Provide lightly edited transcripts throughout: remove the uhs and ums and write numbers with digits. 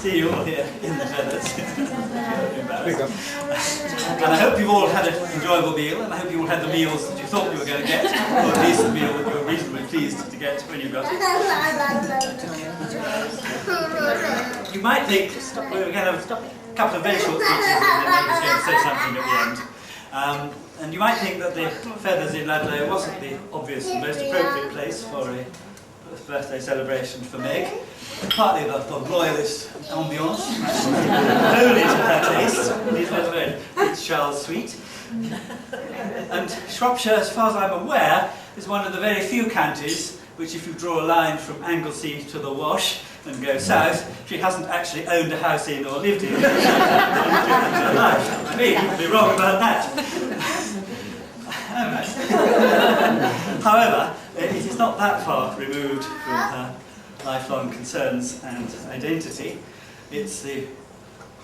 see you all here in the feathers. And I hope you've all had an enjoyable meal, and I hope you all had the meals that you thought you were going to get, or at least the meal that you were reasonably pleased to get when you got it. You might think we're going to have a couple of very short speeches and then Meg is going to say something at the end. And you might think that the feathers in Ludlow wasn't the obvious and most appropriate place for a birthday celebration for Meg. Partly the royalist ambiance, wholly to her taste. These were very Prince Charles suite. And Shropshire, as far as I'm aware, is one of the very few counties which, if you draw a line from Anglesey to the Wash and go south, she hasn't actually owned a house in or lived in her life. I mean, you could be wrong about that. However, it is not that far removed from her lifelong concerns and identity. It's a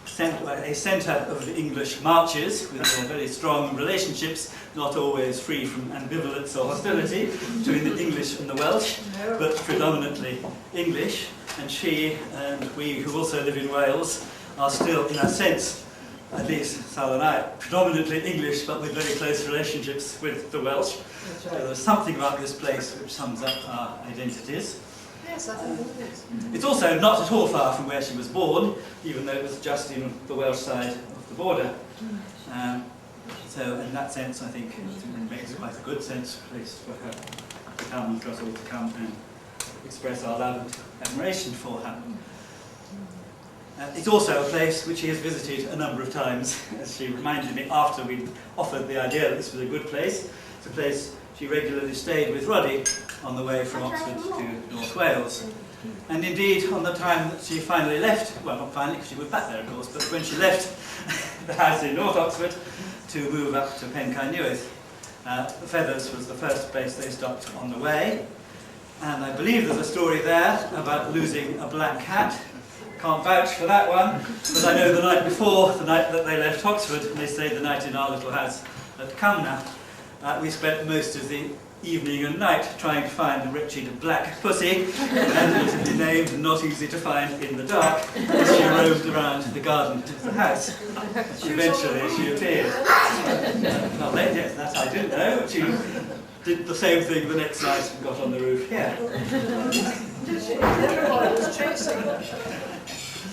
centre of the English marches, with their very strong relationships, not always free from ambivalence or hostility, between the English and the Welsh, but predominantly English. And she and we, who also live in Wales, are still, in a sense, at least Sal and I, predominantly English, but with very close relationships with the Welsh. So there's something about this place which sums up our identities. Yes, I think it is. It's also not at all far from where she was born, even though it was just in the Welsh side of the border. So in that sense, I think it makes quite a good place for her to come, and for us all to come and express our love and admiration for her. It's also a place which she has visited a number of times, as she reminded me after we offered the idea that this was a good place. It's a place she regularly stayed with Roddy on the way from Oxford to North Wales. And indeed, on the time that she finally left, well, not finally, because she was back there, of course, but when she left the house in North Oxford to move up to Megs90th, the Feathers was the first place they stopped on the way. And I believe there's a story there about losing a black cat. Can't vouch for that one, but I know the night before, the night that they left Oxford, and they stayed the night in our little house at Cumnor, we spent most of the evening and night trying to find the wretched black pussy, evidently named and not easy to find in the dark, as she roamed around the garden of the house. Eventually she appeared. Not late yet, that I didn't know, but she did the same thing the next night and got on the roof here.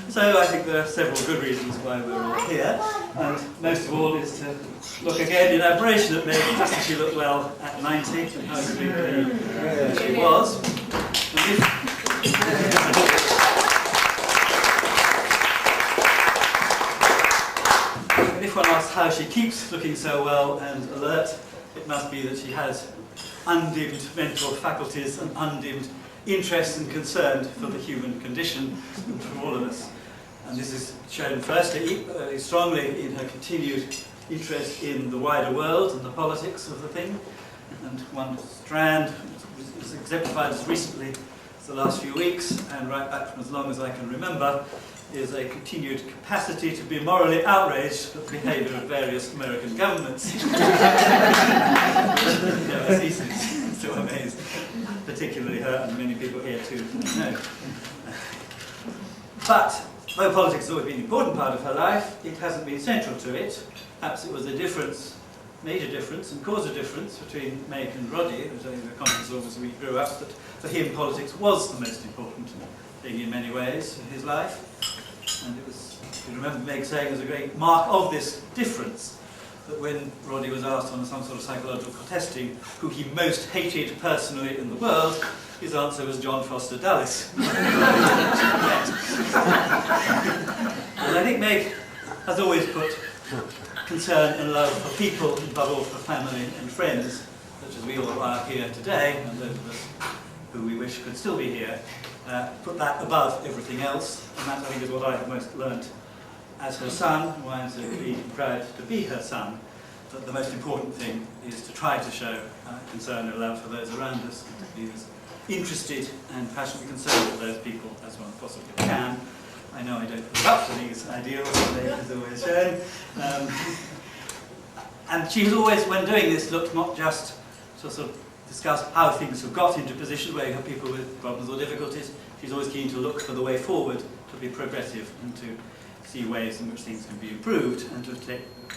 So I think there are several good reasons why we're all here, and most of all is to look again in admiration at Meg. Doesn't she look well at 90, and how completely she was. And if one asks how she keeps looking so well and alert, it must be that she has undimmed mental faculties and undimmed interest and concern for the human condition and for all of us. And this is shown firstly very strongly in her continued interest in the wider world and the politics of the thing. And one strand was exemplified as recently as the last few weeks, and right back from as long as I can remember, is a continued capacity to be morally outraged at the behaviour of various American governments. Never ceases to amaze, particularly her and many people here too. No. But though politics has always been an important part of her life, it hasn't been central to it. Perhaps it was a difference, major difference, and caused a difference between Meg and Roddy, who was only the conscious as we grew up, that for him politics was the most important thing in many ways in his life. And it was, if you remember Meg saying, as a great mark of this difference, that when Roddy was asked on some sort of psychological testing who he most hated personally in the world, his answer was John Foster Dulles. And I think Meg has always put concern and love for people, above all for family and friends, such as we all are here today, and those of us who we wish could still be here, put that above everything else, and that I think is what I have most learnt as her son, and why I'm so pleased and proud to be her son, that the most important thing is to try to show concern and love for those around us, and to be as interested and passionately concerned for those people as one possibly can. I know I don't live up to these ideals, as Meg has always shown. And she has always, when doing this, looked not just to sort of discuss how things have got into positions where you have people with problems or difficulties. She's always keen to look for the way forward, to be progressive, and to see ways in which things can be improved, and to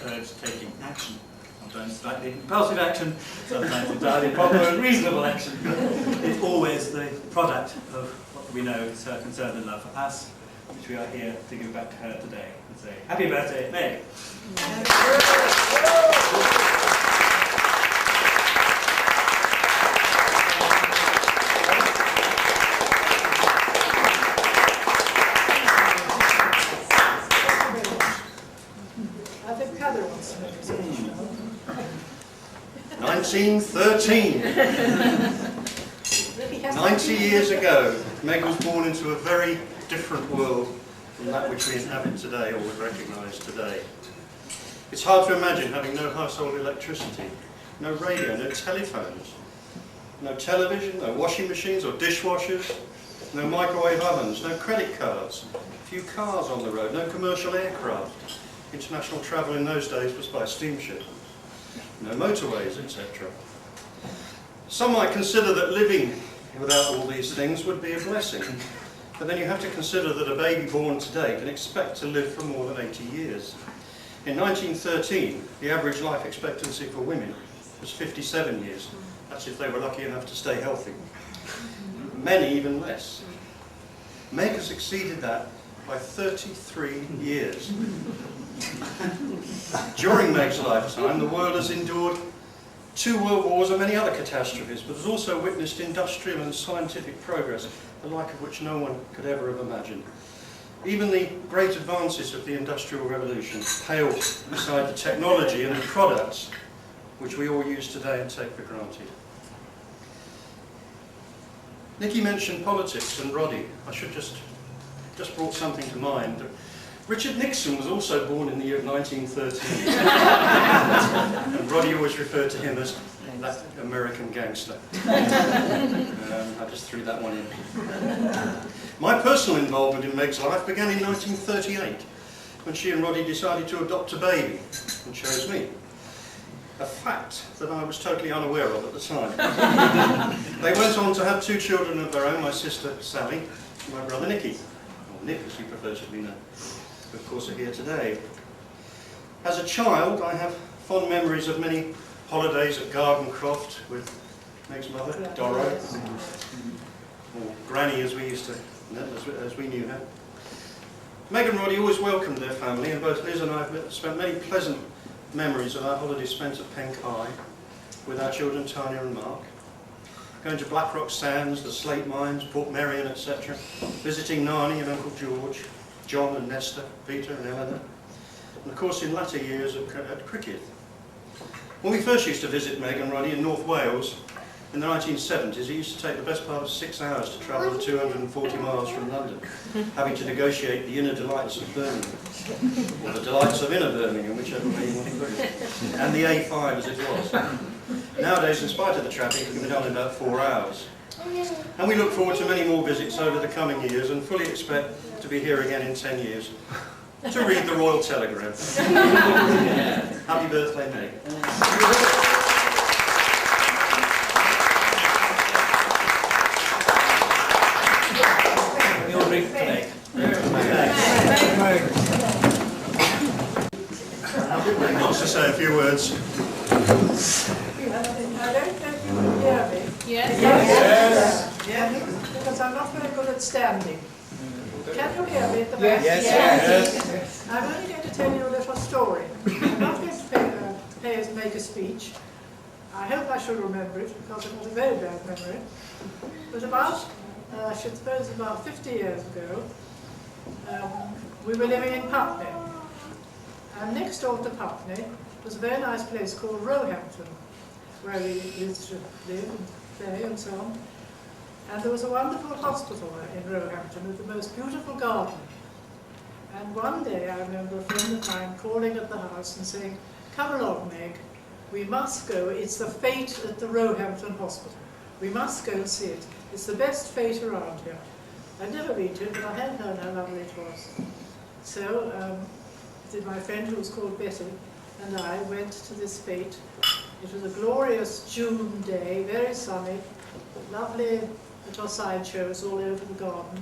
urge taking action. Sometimes slightly impulsive action, sometimes entirely proper and reasonable action. It's always the product of what we know is her concern and love for us, which we are here to give back to her today and say, happy birthday, Meg. I think Heather wants to make a speech now. 1913. 90 years ago, Meg was born into a very different world from that which we inhabit today or would recognise today. It's hard to imagine having no household electricity, no radio, no telephones, no television, no washing machines or dishwashers, no microwave ovens, no credit cards, few cars on the road, no commercial aircraft. International travel in those days was by steamship. No motorways, etc. Some might consider that living without all these things would be a blessing. But then you have to consider that a baby born today can expect to live for more than 80 years. In 1913, the average life expectancy for women was 57 years. That's if they were lucky enough to stay healthy. Many even less. Meg has exceeded that by 33 years. During Meg's lifetime, the world has endured 2 world wars and many other catastrophes, but has also witnessed industrial and scientific progress, the like of which no one could ever have imagined. Even the great advances of the Industrial Revolution pale beside the technology and the products which we all use today and take for granted. Nicky mentioned politics and Roddy. I should just brought something to mind. Richard Nixon was also born in the year of 1913. And Roddy always referred to him as that American gangster. I just threw that one in. My personal involvement in Meg's life began in 1938, when she and Roddy decided to adopt a baby and chose me. A fact that I was totally unaware of at the time. They went on to have 2 children of their own, my sister Sally and my brother Nicky, or Nick as he prefers to be known, who of course are here today. As a child, I have fond memories of many holidays at Garden Croft with Meg's mother, Doro, or Granny as we used to, as we knew her. Meg and Roddy always welcomed their family, and both Liz and I have spent many pleasant memories of our holidays spent at Penk High with our children Tanya and Mark, going to Blackrock Sands, the Slate Mines, Port Merion, etc., visiting Nani and Uncle George, John and Nesta, Peter and Eleanor, and of course in latter years at cricket. When we first used to visit Meg and Roddy in North Wales in the 1970s, it used to take the best part of 6 hours to travel the 240 miles from London, having to negotiate the inner delights of Birmingham, or the delights of inner Birmingham, whichever way you want to put it, and the A5 as it was. Nowadays, in spite of the traffic, it can be done in about 4 hours. And we look forward to many more visits over the coming years and fully expect to be here again in 10 years to read the Royal Telegram. Happy birthday, Meg. We all drink to Meg. Wants to say a few words. I don't know if you can hear me. Yes. Yes. Because I'm not very good at standing. Can you hear me at the back? Yes. I'm only going to tell you a little story. I'm not going to make a speech. I hope I should remember it because it was a very bad memory. But about, I should suppose about 50 years ago, we were living in Putney. And next door to Putney was a very nice place called Roehampton, where we used to live and play and so on. And there was a wonderful hospital in Roehampton with the most beautiful garden. And one day I remember a friend of mine calling at the house and saying, "Come along, Meg, we must go. It's the fete at the Roehampton Hospital. We must go and see it. It's the best fete around here." I'd never been to it, but I had heard how lovely it was. So my friend, who was called Betty, and I went to this fete, It was a glorious June day, very sunny, lovely little sideshows all over the garden.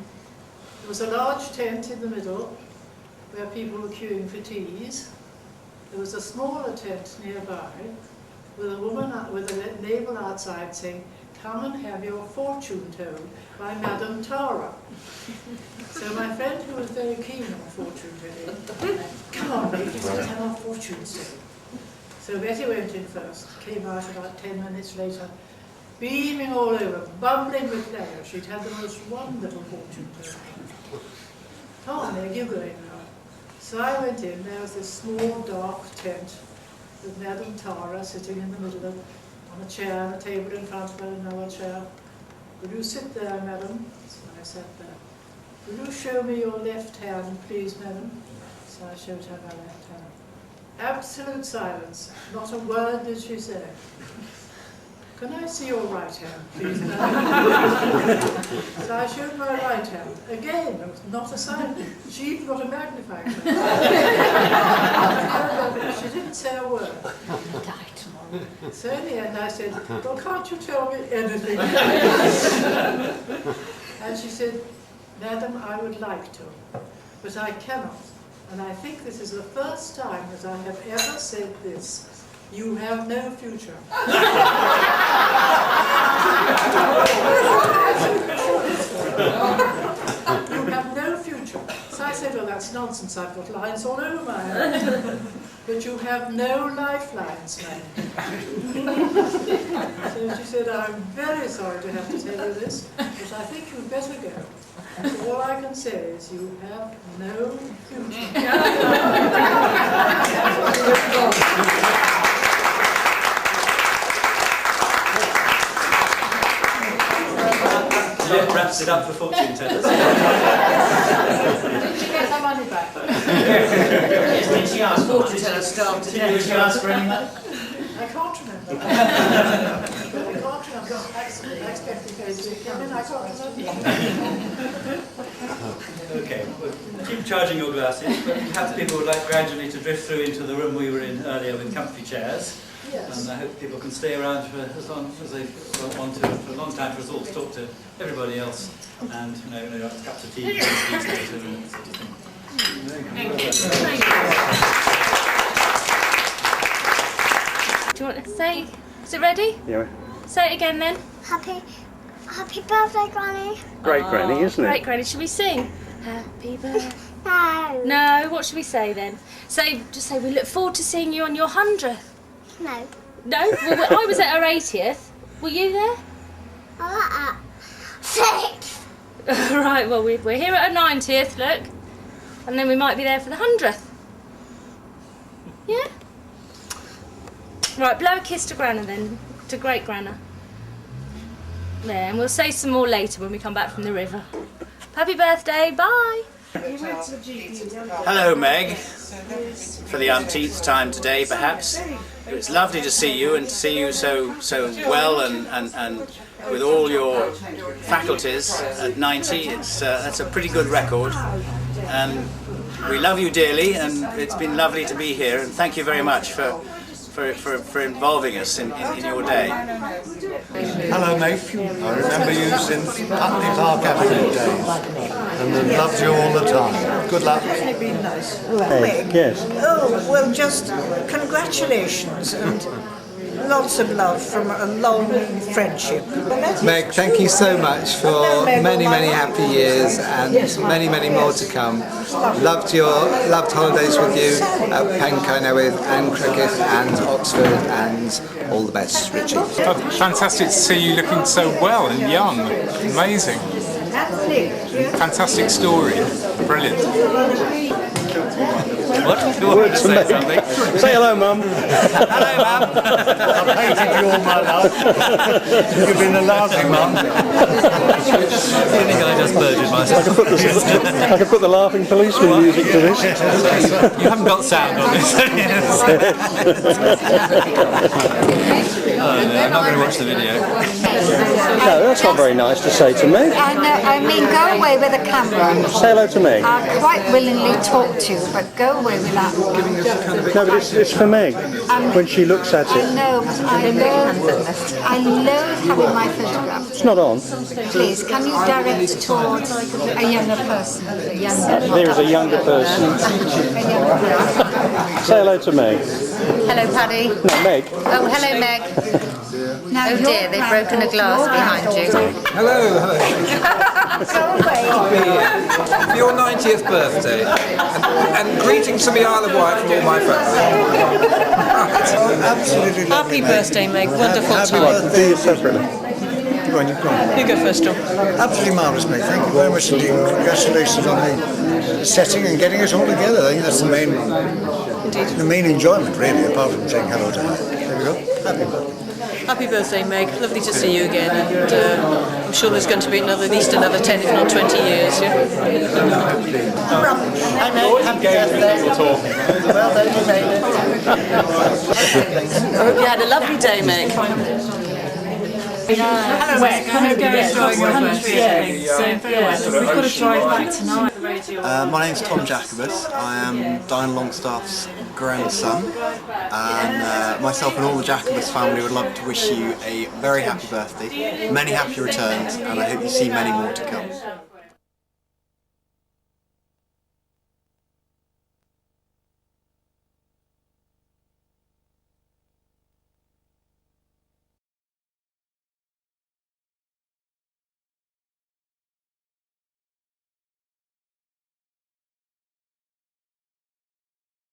There was a large tent in the middle where people were queuing for teas. There was a smaller tent nearby with a woman with a label outside saying, "Come and have your fortune told by Madame Tara." So my friend, who was very keen on fortune telling, "Come on, ladies, let's have our fortunes told." So Betty went in first, came out about 10 minutes later, beaming all over, bubbling with pleasure. She'd had the most wonderful fortune told. "Come on, Meg, you go in now." So I went in. There was this small, dark tent with Madame Tara sitting in the middle of, on a chair and a table in front of her, another chair. "Will you sit there, madam?" So I sat there. "Will you show me your left hand, please, madam?" So I showed her my left hand. Absolute silence. Not a word did she say. "Can I see your right hand, please, madam?" So I showed my right hand. Again, not a sign. She even got a magnifying glass. She didn't say a word. So in the end I said, "Well, can't you tell me anything?" And she said, "Madam, I would like to, but I cannot. And I think this is the first time that I have ever said this. You have no future." "You have no future." So I said, "Well, that's nonsense. I've got lines all over my head." "But you have no lifelines, ma'am." So she said, "I'm very sorry to have to tell you this, but I think you'd better go. All I can say is you have no future." That wraps it up for fortune tellers. Did you get her money back? Did she ask for fortune teller staff today? Did she ask for any money? I can't remember. I can't remember. I expected those to come in. I can't remember. Okay, well, keep charging your glasses, but perhaps people would like gradually to drift through into the room we were in earlier with comfy chairs. Yes. And I hope people can stay around for as long as they want to, for a long time, for us all to talk to everybody else and, you know, cups of tea, and that sort of thing. Do you want to say? Is it ready? Yeah. Say it again then. Happy birthday, Granny. Great granny, isn't it? Great granny. Should we sing? Happy birthday. No. No. What should we say then? Just say we look forward to seeing you on your 100th. No. No. Well, I was at her 80th. Were you there? I like that. 6. Right. Well, we're here at her 90th. Look, and then we might be there for the 100th. Yeah. Right. Blow a kiss to Grandma then. To great Grandma. There, and we'll say some more later when we come back from the river. Happy birthday. Bye. Hello, Meg. For the umpteenth time today, perhaps. It was lovely to see you and to see you so well and with all your faculties at 90. That's a pretty good record. And we love you dearly, and it's been lovely to be here. And thank you very much for involving us in your day. Hello, mate. I remember you since Putney Park Avenue days, and have loved you all the time. Good luck. Hasn't it been nice? Hey, yes. Oh, well, just congratulations and lots of love from a long friendship. Meg, thank you so much for many happy years and many more to come. Loved holidays with you at Penco now with Anne Cricket and Oxford, and all the best, Richie. Fantastic to see you looking so well and young. Amazing. Fantastic story. Brilliant. What? You want to say something? Say hello, Mum. Hello, Mum. I painted you all my life. You've been a lousy mum. I think I just perjured myself. I could put the laughing policeman music to this. You haven't got sound on this. I'm not going to watch the video. No, that's not very nice to say to me. I know, I mean, go away with the camera. Say hello to me. I'll quite willingly talk to you, but go away with that one. No, but it's for Meg, when she looks at I it. know, but I loathe having my photograph. It's not on. Please, can you direct it towards a younger person? There is a younger person. Say hello to Meg. Hello, Paddy. No, Meg. Oh, hello, Meg. Now, Oh dear, they've broken a glass behind you. Hello, hello. Go away. For your 90th birthday, and greetings to the Isle of Wight from all my family. Absolutely Happy birthday, Meg. Wonderful Right, time. do you separately. Go on, you've gone. You go first, John. Absolutely marvellous, mate. Thank you very much indeed. Congratulations on the setting and getting it all together. I think that's the main enjoyment, really, apart from saying hello to her. There we go. Happy birthday. Happy birthday, Meg. Lovely to see you again. And I'm sure there's going to be at least another 10, if not 20 years. Yeah? Hi, Meg. Happy birthday. Well done, you made it. I hope you had a lovely day, Meg. Hello, Meg. Hello, We've got to drive back tonight. My name's Tom Jacobus. I am Diana Longstaff's grandson, and myself and all the Jacobus family would love to wish you a very happy birthday, many happy returns, and I hope you see many more to come.